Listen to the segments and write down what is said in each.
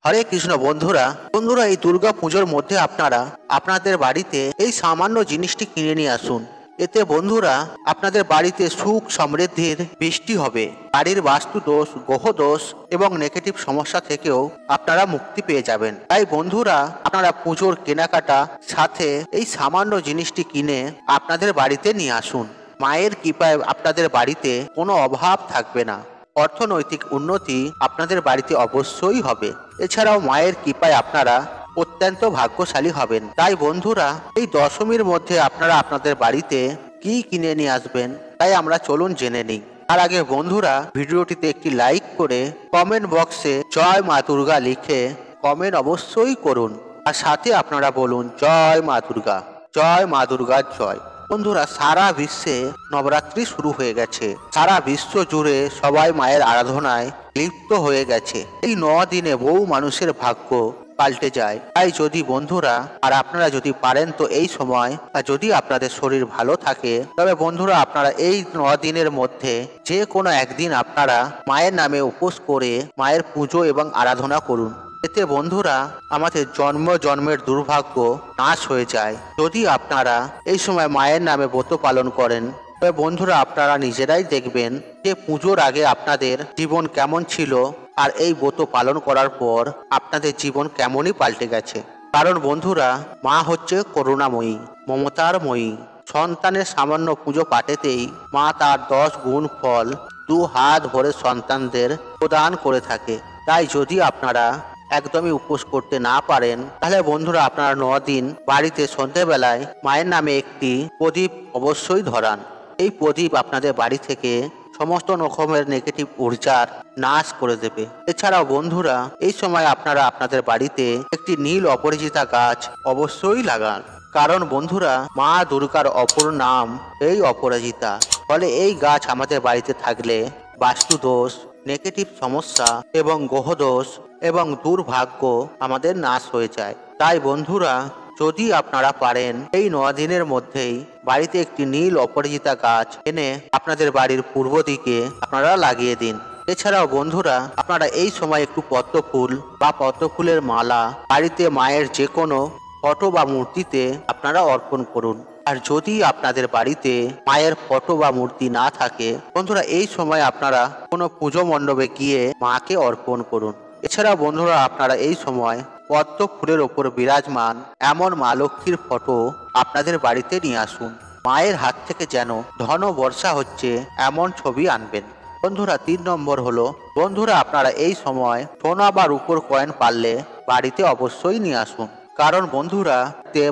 হরে কৃষ্ণ বন্ধুরা বন্ধুরা এই দুর্গা পুজোর মধ্যে আপনারা আপনাদের বাড়িতে এই সামান্য জিনিসটি কিনে নিয়ে আসুন। এতে বন্ধুরা আপনাদের বাড়িতে সুখ সমৃদ্ধির বৃষ্টি হবে। বাড়ির বাস্তু দোষ, গ্রহ দোষ এবং নেগেটিভ সমস্যা থেকেও আপনারা মুক্তি পেয়ে যাবেন। তাই বন্ধুরা আপনারা পুজোর কেনাকাটা সাথে এই সামান্য জিনিসটি কিনে আপনাদের বাড়িতে নিয়ে আসুন। মায়ের কৃপায় আপনাদের বাড়িতে কোনো অভাব থাকবে না। অর্থনৈতিক উন্নতি আপনাদের বাড়িতে অবশ্যই হবে। এছাড়াও মায়ের কৃপায় আপনারা অত্যন্ত ভাগ্যশালী হবেন। তাই বন্ধুরা এই দশমীর মধ্যে আপনারা আপনাদের বাড়িতে কি কিনে নিয়ে আসবেন তাই আমরা চলুন জেনে নিই। তার আগে বন্ধুরা ভিডিওটিতে একটি লাইক করে কমেন্ট বক্সে জয় মা দুর্গা লিখে কমেন্ট অবশ্যই করুন। আর সাথে আপনারা বলুন জয় মা দুর্গা, জয় মা দুর্গা জয়। বন্ধুরা সারা বিশ্বে নবরাত্রি শুরু হয়ে গেছে। সারা বিশ্ব জুড়ে সবাই মায়ের আরাধনায় লিপ্ত হয়ে গেছে। এই 9 দিনে বহু মানুষের ভাগ্য পাল্টে যায়। তাই যদি বন্ধুরা আর আপনারা যদি পারেন তো এই সময় আর যদি আপনাদের শরীর ভালো থাকে তবে বন্ধুরা আপনারা এই 9 দিনের মধ্যে যে কোনো একদিন আপনারা মায়ের নামে উপোস করে মায়ের পুজো এবং আরাধনা করুন। এতে বন্ধুরা আমাদের জন্ম জন্মের দুর্ভাগ্য নাশ হয়ে যায়। যদি আপনারা এই সময় মায়ের নামে ব্রত পালন করেন তবে বন্ধুরা আপনারা নিজেরাই দেখবেন যে পুজোর আগে আপনাদের জীবন কেমন ছিল আর এই ব্রত পালন করার পর আপনাদের জীবন কেমনই পাল্টে গেছে। কারণ বন্ধুরা মা হচ্ছে করুণাময়ী, মমতারময়ী। সন্তানের সামান্য পুজো পাঠেতেই মা তার 10 গুণ ফল 2 হাত ভরে সন্তানদের প্রদান করে থাকে। তাই যদি আপনারা একদমই উপোস করতে না পারেন তাহলে বন্ধুরা আপনারা 9 দিন বাড়িতে সন্ধ্যেবেলায় মায়ের নামে একটি প্রদীপ অবশ্যই ধরান। এই প্রদীপ আপনাদের বাড়ি থেকে সমস্ত রকমের নেগেটিভ ঊর্জার নাশ করে দেবে। এছাড়াও বন্ধুরা এই সময় আপনারা আপনাদের বাড়িতে একটি নীল অপরাজিতা গাছ অবশ্যই লাগান। কারণ বন্ধুরা মা দুর্গার অপর নাম এই অপরাজিতা। ফলে এই গাছ আমাদের বাড়িতে থাকলে বাস্তু দোষ, নেগেটিভ সমস্যা এবং গ্রহ দোষ এবং দুর্ভাগ্য আমাদের নাশ হয়ে যায়। তাই বন্ধুরা যদি আপনারা পারেন এই 9 দিনের মধ্যেই বাড়িতে একটি নীল অপরাজিতা গাছ এনে আপনাদের বাড়ির পূর্ব দিকে আপনারা লাগিয়ে দিন। এছাড়াও বন্ধুরা আপনারা এই সময় একটু পদ্ম ফুল বা পদ্ম ফুলের মালা বাড়িতে মায়ের যে কোনো ফটো বা মূর্তিতে আপনারা অর্পণ করুন। আর যদি আপনাদের বাড়িতে মায়ের ফটো বা মূর্তি না থাকে বন্ধুরা এই সময় আপনারা কোনো পুজো মণ্ডপে গিয়ে মাকে অর্পণ করুন। এছাড়াও বন্ধুরা আপনারা এই সময় পদ্ম ফুলের ওপর বিরাজমান এমন মা লক্ষ্মীর ফটো আপনাদের বাড়িতে নিয়ে আসুন। মায়ের হাত থেকে যেন ধন বর্ষা হচ্ছে এমন ছবি আনবেন। বন্ধুরা 3 নম্বর হলো বন্ধুরা আপনারা এই সময় সোনা বা রূপোর কয়েন পারলে বাড়িতে অবশ্যই নিয়ে আসুন। কারণ বন্ধুরা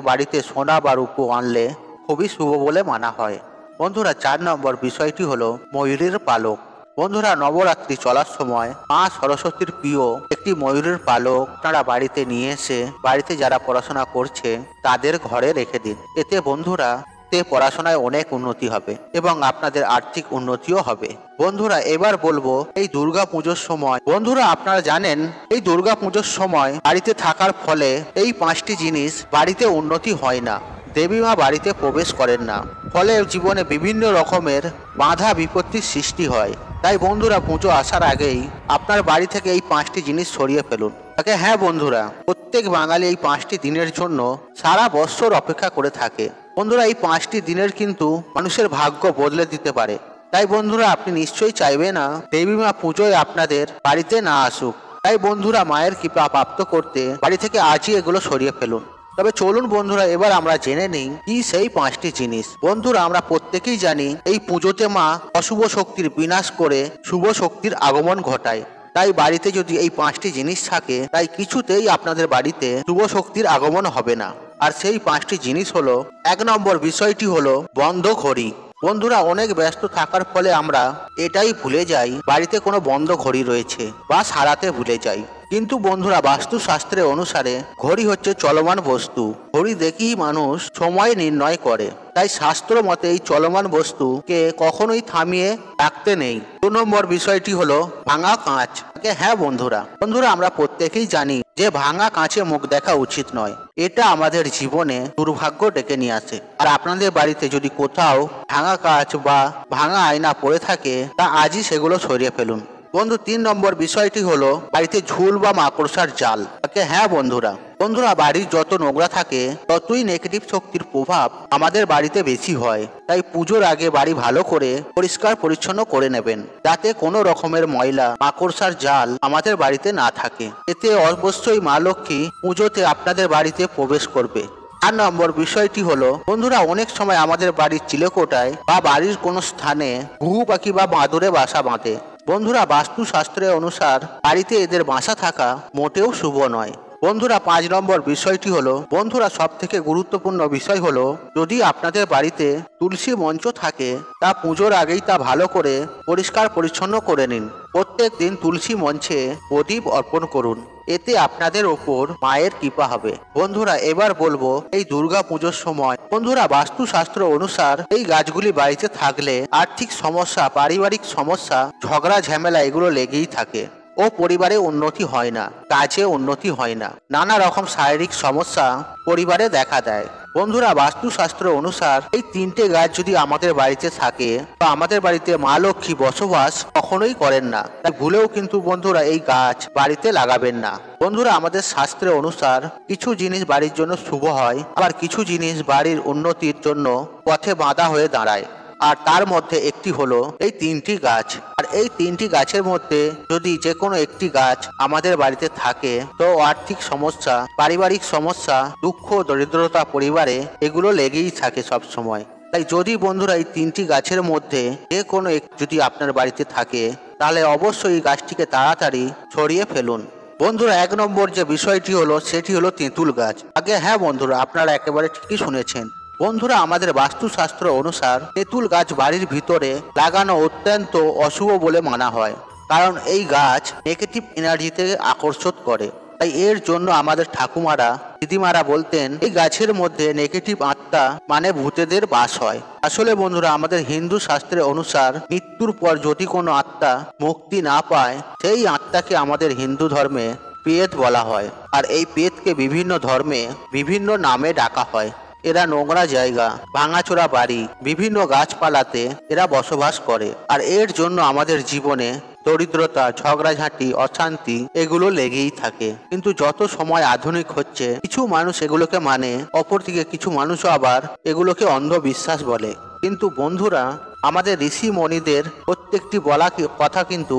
বাড়িতে সোনা বা রূপো আনলে খুবই শুভ বলে মানা হয়। বন্ধুরা 4 নম্বর বিষয়টি হলো ময়ূরের পালক। বন্ধুরা নবরাত্রি চলার সময় মা সরস্বতীর প্রিয় একটি ময়ূরের পালক আপনারা বাড়িতে নিয়ে এসে বাড়িতে যারা পড়াশোনা করছে তাদের ঘরে রেখে দিন। এতে বন্ধুরা পড়াশোনায় অনেক উন্নতি হবে এবং আপনাদের আর্থিক উন্নতিও হবে। বন্ধুরা এবার বলবো এই দুর্গা পুজোর সময় বন্ধুরা আপনারা জানেন এই দুর্গা পুজোর সময় বাড়িতে থাকার ফলে এই 5টি জিনিস বাড়িতে উন্নতি হয় না। দেবী মা বাড়িতে প্রবেশ করেন না। ফলে জীবনে বিভিন্ন রকমের বাধা বিপত্তির সৃষ্টি হয়। তাই বন্ধুরা পুজো আসার আগেই আপনার বাড়ি থেকে এই 5টি জিনিস সরিয়ে ফেলুন। তাকে হ্যাঁ বন্ধুরা প্রত্যেক বাঙালি এই 5টি দিনের জন্য সারা বছর অপেক্ষা করে থাকে। বন্ধুরা এই 5টি দিনের কিন্তু মানুষের ভাগ্য বদলে দিতে পারে। তাই বন্ধুরা আপনি নিশ্চয়ই চাইবে না দেবী মা পুজোয় আপনাদের বাড়িতে না আসুক। তাই বন্ধুরা মায়ের কৃপা প্রাপ্ত করতে বাড়ি থেকে আজই এগুলো সরিয়ে ফেলুন। তবে চলুন বন্ধুরা এবার আমরা জেনে নিই কি সেই 5টি জিনিস। বন্ধুরা আমরা প্রত্যেকেই জানি এই পুজোতে মা অশুভ শক্তির বিনাশ করে শুভ শক্তির আগমন ঘটায়। তাই বাড়িতে যদি এই 5টি জিনিস থাকে তাই কিছুতেই আপনাদের বাড়িতে শুভ শক্তির আগমন হবে না। আর সেই 5টি জিনিস হলো 1 নম্বর বিষয়টি হলো বন্ধ ঘড়ি। বন্ধুরা অনেক ব্যস্ত থাকার ফলে আমরা এটাই ভুলে যাই বাড়িতে কোনো বন্ধ ঘড়ি রয়েছে বা সারাতে ভুলে যাই। কিন্তু বন্ধুরা বাস্তুশাস্ত্রের অনুসারে ঘড়ি হচ্ছে চলমান বস্তু। ঘড়ি দেখেই মানুষ সময় নির্ণয় করে। তাই শাস্ত্র মতে এই চলমান বস্তুকে কখনোই থামিয়ে রাখতে নেই। 2 নম্বর বিষয়টি হলো ভাঙা কাঁচ। হ্যাঁ বন্ধুরা আমরা প্রত্যেকেই জানি যে ভাঙা কাঁচে মুখ দেখা উচিত নয়। এটা আমাদের জীবনে দুর্ভাগ্য ডেকে নিয়ে আসে। আর আপনাদের বাড়িতে যদি কোথাও ভাঙা কাঁচ বা ভাঙা আয়না পড়ে থাকে তা আজই সেগুলো সরিয়ে ফেলুন। বন্ধু 3 নম্বর বিষয়টি হলো বাড়িতে ঝুল বা মাকড়সার জাল। হ্যাঁ বন্ধুরা, বাড়ির যত নোংরা থাকে ততই নেগেটিভ শক্তির প্রভাব আমাদের বাড়িতে বেশি হয়। তাই পুজোর আগে বাড়ি ভালো করে পরিষ্কার পরিচ্ছন্ন করে নেবেন, যাতে কোনো রকমের ময়লা মাকড়সার জাল আমাদের বাড়িতে না থাকে। এতে অবশ্যই মা লক্ষ্মী পুজোতে আপনাদের বাড়িতে প্রবেশ করবে। 4 নম্বর বিষয়টি হলো বন্ধুরা, অনেক সময় আমাদের বাড়ির চিলেকোঠায় বা বাড়ির কোনো স্থানে ঘুঘু পাখি বা বাঁদরে বাসা বাঁধে। বন্ধুরা, বাস্তুশাস্ত্রের অনুসার বাড়িতে এদের বাসা থাকা মোটেও শুভ নয়। বন্ধুরা 5 নম্বর বিষয়টি হলো সব থেকে গুরুত্বপূর্ণ বিষয় হলো, যদি আপনাদের বাড়িতে তুলসী মঞ্চ থাকে তা পুজোর আগেই তা ভালো করে পরিষ্কার পরিচ্ছন্ন করে নিন। প্রত্যেক দিন তুলসী মঞ্চে প্রদীপ অর্পণ করুন, এতে আপনাদের ওপর মায়ের কৃপা হবে। বন্ধুরা এবার বলবো, এই দুর্গা পুজোর সময় বাস্তুশাস্ত্র অনুসার এই গাছগুলি বাড়িতে থাকলে আর্থিক সমস্যা, পারিবারিক সমস্যা, ঝগড়া ঝামেলা এগুলো লেগেই থাকে ও পরিবারে উন্নতি হয় না, কাজে উন্নতি হয় না, নানা রকম শারীরিক সমস্যা পরিবারে দেখা দেয়। বন্ধুরা, বাস্তুশাস্ত্র অনুসার এই 3টে গাছ যদি আমাদের বাড়িতে থাকে বা আমাদের বাড়িতে মা লক্ষ্মী বসবাস কখনোই করেন না, তাই ভুলেও কিন্তু বন্ধুরা এই গাছ বাড়িতে লাগাবেন না। বন্ধুরা, আমাদের শাস্ত্রে অনুসার কিছু জিনিস বাড়ির জন্য শুভ হয়, আবার কিছু জিনিস বাড়ির উন্নতির জন্য পথে বাধা হয়ে দাঁড়ায়। আর তার মধ্যে একটি হলো এই 3টি গাছ। আর এই 3টি গাছের মধ্যে যদি যে কোনো একটি গাছ আমাদের বাড়িতে থাকে, তো আর্থিক সমস্যা, পারিবারিক সমস্যা, দুঃখ, দরিদ্রতা পরিবারে এগুলো লেগেই থাকে সব সময়। তাই যদি বন্ধুরা এই 3টি গাছের মধ্যে যে কোনো একটি যদি আপনার বাড়িতে থাকে, তাহলে অবশ্যই এই গাছটিকে তাড়াতাড়ি সরিয়ে ফেলুন। বন্ধুরা 1 নম্বর যে বিষয়টি হলো সেটি হলো তেঁতুল গাছ। হ্যাঁ বন্ধুরা, আপনারা একেবারে ঠিকই শুনেছেন। বন্ধুরা, আমাদের বাস্তুশাস্ত্র অনুসার তেঁতুল গাছ বাড়ির ভিতরে লাগানো অত্যন্ত অশুভ বলে মানা হয়, কারণ এই গাছ নেগেটিভ এনার্জিতে আকর্ষণ করে। তাই এর জন্য আমাদের ঠাকুমারা, দিদিমারা বলতেন, এই গাছের মধ্যে নেগেটিভ আত্মা মানে ভূতেদের বাস হয়। আসলে বন্ধুরা, আমাদের হিন্দু শাস্ত্রের অনুসার মৃত্যুর পর যদি কোনো আত্মা মুক্তি না পায়, সেই আত্মাকে আমাদের হিন্দু ধর্মে প্রেত বলা হয়। আর এই প্রেতকে বিভিন্ন ধর্মে বিভিন্ন নামে ডাকা হয়। এরা নোংরা জায়গা, ভাঙাচোরা বাড়ি, বিভিন্ন গাছপালাতে এরা বসবাস করে। আর এর জন্য আমাদের জীবনে দরিদ্রতা, ঝগড়াঝাঁটি, অশান্তি এগুলো লেগেই থাকে। কিন্তু যত সময় আধুনিক হচ্ছে, কিছু মানুষ এগুলোকে মানে, অপরদিকে কিছু মানুষও আবার এগুলোকে অন্ধবিশ্বাস বলে। কিন্তু বন্ধুরা, আমাদের ঋষি মণিদের প্রত্যেকটি বলা কথা কিন্তু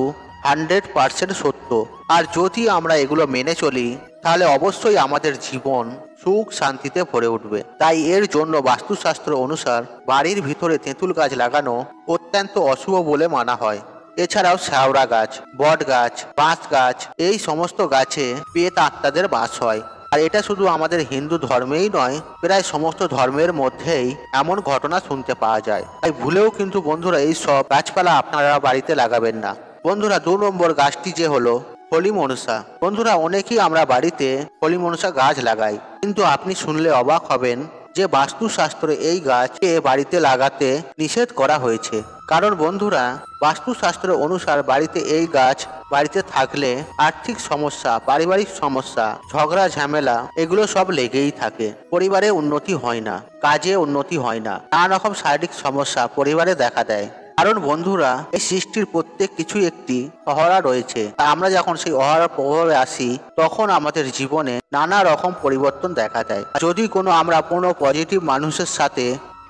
100% সত্য। আর যদি আমরা এগুলো মেনে চলি, তাহলে অবশ্যই আমাদের জীবন সুখ শান্তিতে ভরে উঠবে। তাই এর জন্য বাস্তুশাস্ত্র অনুসার বাড়ির ভিতরে তেঁতুল গাছ লাগানো অত্যন্ত অশুভ বলে মানা হয়। এছাড়াও শ্যাওড়া গাছ, বট গাছ, বাঁশ গাছ, এই সমস্ত গাছে প্রেত আত্মাদের বাস হয়। আর এটা শুধু আমাদের হিন্দু ধর্মেই নয়, প্রায় সমস্ত ধর্মের মধ্যেই এমন ঘটনা শুনতে পাওয়া যায়। তাই ভুলেও কিন্তু বন্ধুরা এই সব গাছপালা আপনারা বাড়িতে লাগাবেন না। বন্ধুরা 2 নম্বর গাছটি যে হলো হলি মনসা। বন্ধুরা, অনেকেই আমরা বাড়িতে হলি মনসা গাছ লাগাই, কিন্তু আপনি শুনলে অবাক হবেন যে বাস্তুশাস্ত্রে এই গাছকে বাড়িতে লাগাতে নিষেধ করা হয়েছে। কারণ বন্ধুরা, বাস্তুশাস্ত্র অনুসার বাড়িতে এই গাছ বাড়িতে থাকলে আর্থিক সমস্যা, পারিবারিক সমস্যা, ঝগড়া ঝামেলা এগুলো সব লেগেই থাকে। পরিবারে উন্নতি হয় না, কাজে উন্নতি হয় না, নানা রকম শারীরিক সমস্যা পরিবারে দেখা দেয়। কারণ বন্ধুরা, এই সৃষ্টির প্রত্যেক কিছু একটি অহরা রয়েছে। আমরা যখন সেই অহরার প্রভাবে আসি, তখন আমাদের জীবনে নানা রকম পরিবর্তন দেখা দেয়। যদি আমরা কোনো পজিটিভ মানুষের সাথে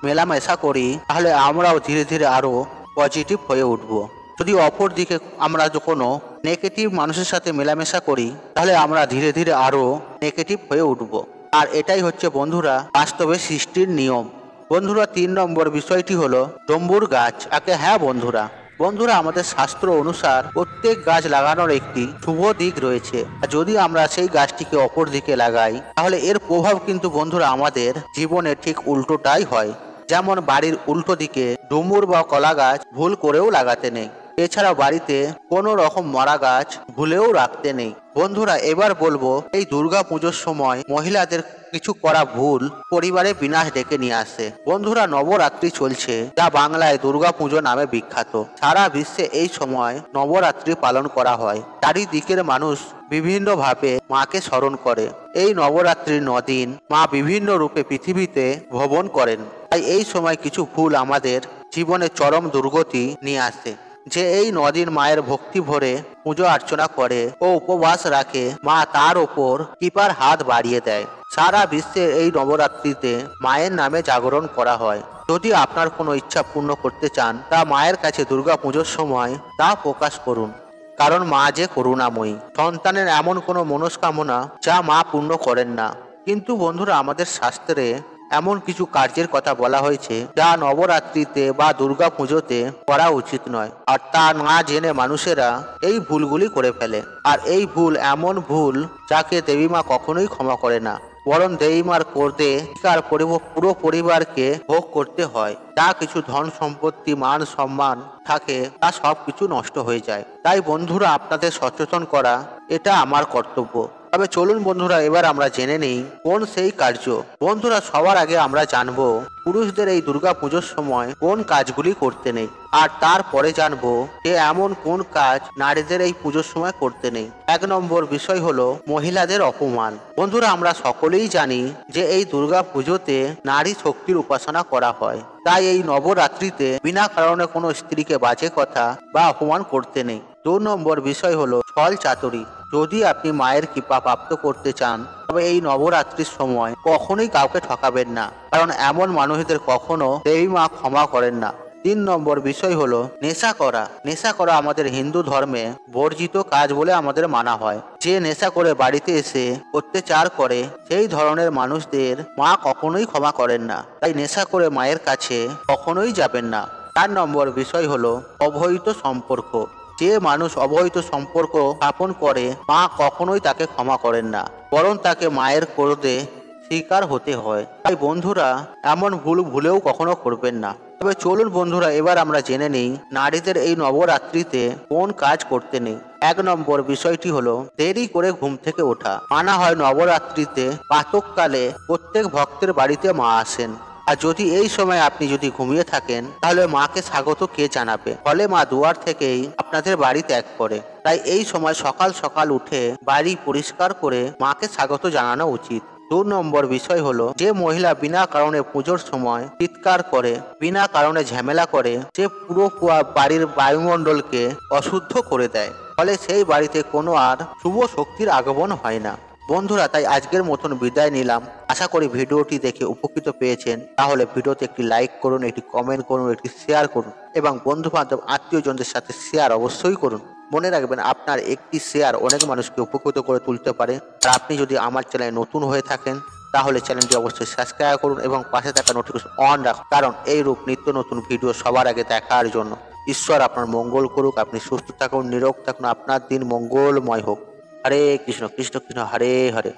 মেলামেশা করি, তাহলে আমরাও ধীরে ধীরে আরো পজিটিভ হয়ে উঠব। যদি অপর দিকে আমরা কোনো নেগেটিভ মানুষের সাথে মেলামেশা করি, তাহলে আমরা ধীরে ধীরে আরো নেগেটিভ হয়ে উঠব। আর এটাই হচ্ছে বন্ধুরা বাস্তবে সৃষ্টির নিয়ম। বন্ধুরা 3 নম্বর বিষয়টি হলো ডম্বুর গাছ। হ্যাঁ বন্ধুরা, আমাদের শাস্ত্র অনুসার প্রত্যেক গাছ লাগানোর একটি শুভ দিক রয়েছে। যদি আমরা সেই গাছটিকে অপর দিকে লাগাই, তাহলে এর প্রভাব কিন্তু বন্ধুরা আমাদের জীবনে ঠিক উল্টোটাই হয়। যেমন বাড়ির উল্টো দিকে ডুমুর বা কলা গাছ ভুল করেও লাগাতে নেই। এছাড়া বাড়িতে কোনো রকম মরা গাছ ভুলেও রাখতে নেই। বন্ধুরা এবার বলবো, এই দুর্গা পুজোর সময় মহিলাদের কিছু করা ভুল পরিবারে বিনাশ ডেকে নিয়ে আসে। বন্ধুরা, নবরাত্রি চলছে, যা বাংলায় দুর্গা পুজো নামে বিখ্যাত। সারা বিশ্বে এই সময় নবরাত্রি পালন করা হয়। চারিদিকের মানুষ বিভিন্ন ভাবে মাকে স্মরণ করে। এই নবরাত্রির 9 দিন মা বিভিন্ন রূপে পৃথিবীতে ভ্রমণ করেন। তাই এই সময় কিছু ভুল আমাদের জীবনে চরম দুর্গতি নিয়ে আসে। যে এই 9 দিন মায়ের ভক্তি ভরে পুজো অর্চনা করে ও উপবাস রাখে, মা তার ওপর কৃপার হাত বাড়িয়ে দেয়। সারা বিশ্বে এই নবরাত্রিতে মায়ের নামে জাগরণ করা হয়। যদি আপনার কোনো ইচ্ছা পূর্ণ করতে চান, তা মায়ের কাছে দুর্গা পুজোর সময় তা প্রকাশ করুন। কারণ মা যে করুণাময়ী। সন্তানের এমন কোনো মনস্কামনা যা মা পূর্ণ করেন না। কিন্তু বন্ধুরা, আমাদের শাস্ত্রে এমন কিছু কার্যের কথা বলা হয়েছে যা নবরাত্রিতে বা দুর্গা পুজোতে করা উচিত নয়, আর তা না জেনে মানুষেরা এই ভুলগুলি করে ফেলে। আর এই ভুল এমন ভুল যাকে দেবী মা কখনোই ক্ষমা করে না, বরং দেবী মার করতে তার পুরো পরিবারকে ভোগ করতে হয়। যা কিছু ধন সম্পত্তি মান সম্মান থাকে তা সবকিছু নষ্ট হয়ে যায়। তাই বন্ধুরা, আপনাদের সচেতন করা এটা আমার কর্তব্য। তবে চলুন বন্ধুরা, এবার আমরা জেনে নিই কোন সেই কার্য। বন্ধুরা, সবার আগে আমরা জানবো পুরুষদের এই দুর্গা পুজোর সময় কোন কাজগুলি করতে নেই, আর তারপরে জানবো যে এমন কোন কাজ নারীদের এই পুজোর সময় করতে নেই। 1 নম্বর বিষয় হলো মহিলাদের অপমান। বন্ধুরা, আমরা সকলেই জানি যে এই দুর্গা পুজোতে নারী শক্তির উপাসনা করা হয়। তাই এই নবরাত্রিতে বিনা কারণে কোনো স্ত্রীকে বাজে কথা বা অপমান করতে নেই। 2 নম্বর বিষয় হলো ছল চাতুরি। যদি আপনি মায়ের কৃপা প্রাপ্ত করতে চান, তবে এই নবরাত্রির সময় কখনোই কাউকে ঠকাবেন না, কারণ এমন মানুষদের কখনো দেবী মা ক্ষমা করেন না। 3 নম্বর বিষয় হলো নেশা করা। নেশা করা আমাদের হিন্দু ধর্মে বর্জিত কাজ বলে আমাদের মানা হয়। যে নেশা করে বাড়িতে এসে অত্যাচার করে, সেই ধরনের মানুষদের মা কখনোই ক্ষমা করেন না। তাই নেশা করে মায়ের কাছে কখনোই যাবেন না। 4 নম্বর বিষয় হলো অবৈধ সম্পর্ক। যে মানুষ অবৈধ সম্পর্ক স্থাপন করে, মা কখনোই তাকে ক্ষমা করেন না, বরং তাকে মায়ের ক্রোধে শিকার হতে হয়। তাই বন্ধুরা, এমন ভুল ভুলেও কখনো করবেন না। তবে চলুন বন্ধুরা, এবার আমরা জেনে নিই নারীদের এই নবরাত্রিতে কোন কাজ করতে নেই। 1 নম্বর বিষয়টি হলো দেরি করে ঘুম থেকে ওঠা। মানা হয় নবরাত্রিতে প্রাতঃকালে প্রত্যেক ভক্তের বাড়িতে মা আসেন, আর যদি এই সময় আপনি যদি ঘুমিয়ে থাকেন, তাহলে মাকে স্বাগত কে জানাবে? ফলে মা দুয়ার থেকেই আপনাদের বাড়ি ত্যাগ করে। তাই এই সময় সকাল সকাল উঠে বাড়ি পরিষ্কার করে মাকে স্বাগত জানানো উচিত। 2 নম্বর বিষয় হলো যে মহিলা বিনা কারণে পুজোর সময় চিৎকার করে, বিনা কারণে ঝামেলা করে, যে পুরো বাড়ির বায়ুমণ্ডলকে অশুদ্ধ করে দেয়, ফলে সেই বাড়িতে কোনো আর শুভ শক্তির আগমন হয় না। বন্ধুরা, তাই আজকের মতন বিদায় নিলাম। আশা করি ভিডিওটি দেখে উপকৃত পেয়েছেন। তাহলে ভিডিওতে একটি লাইক করুন, একটি কমেন্ট করুন, একটি শেয়ার করুন, এবং বন্ধু বান্ধব আত্মীয়জনদের সাথে শেয়ার অবশ্যই করুন। মনে রাখবেন, আপনার একটি শেয়ার অনেক মানুষকে উপকৃত করে তুলতে পারে। আর আপনি যদি আমার চ্যানেলে নতুন হয়ে থাকেন, তাহলে চ্যানেলটি অবশ্যই সাবস্ক্রাইব করুন এবং পাশে থাকা নোটিফিকেশন অন রাখুন, কারণ এই রূপ নিত্য নতুন ভিডিও সবার আগে দেখার জন্য। ঈশ্বর আপনার মঙ্গল করুক। আপনি সুস্থ থাকুন, নিরোগ থাকুন, আপনার দিন মঙ্গলময় হোক। হরে কৃষ্ণ কৃষ্ণ কৃষ্ণ হরে হরে।